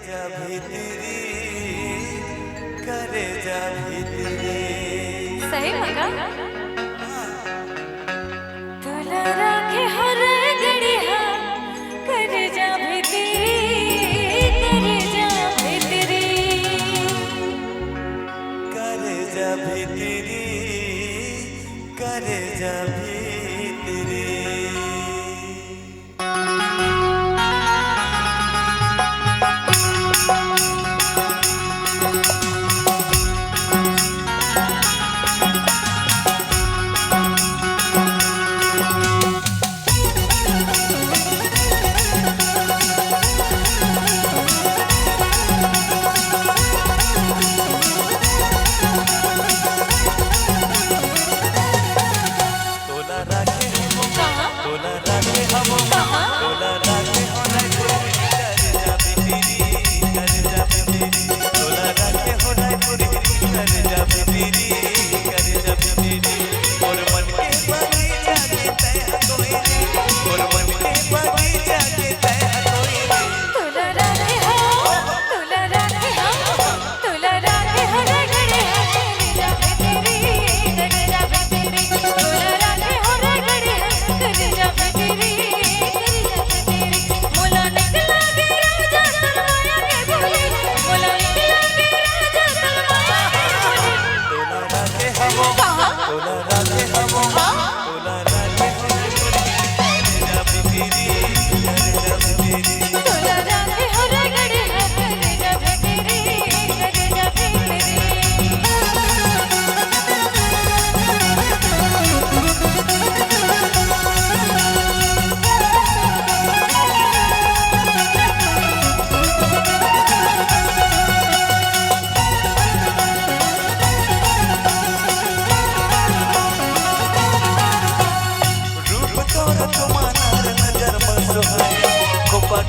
जा भीतरी करे जा भीतरी। सही लगा। तुला राखे हर घड़िया करे जा भीतरी करे जा भीतरी करे जा भीतरी करे जा भीतरी।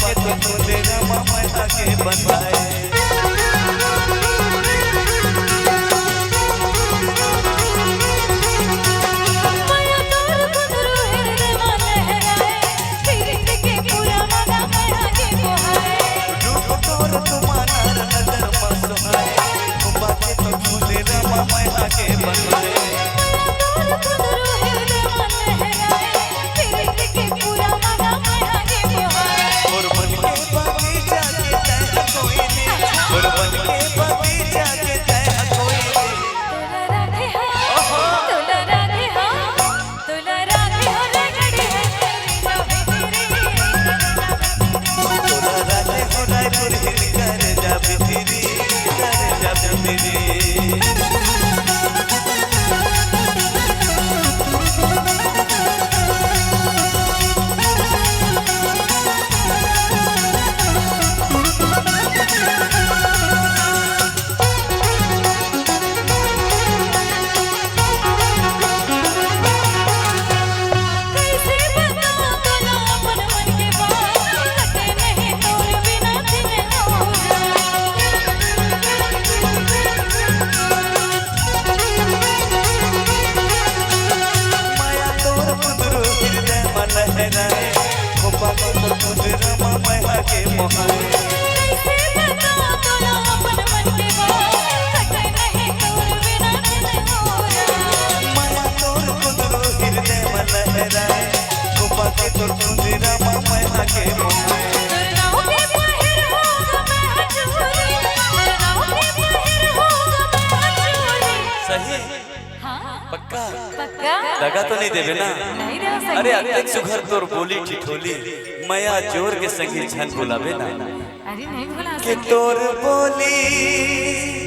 के तो तूने रमा मैं आगे बनवाए पक्का पक्का लगा तो नहीं देवे ना? नहीं रे अरे अत्यंत सुघर तोर बोली ठिठोली मया जोर के संगी झन बुलावे ना। अरे नहीं भुला कि तोर बोली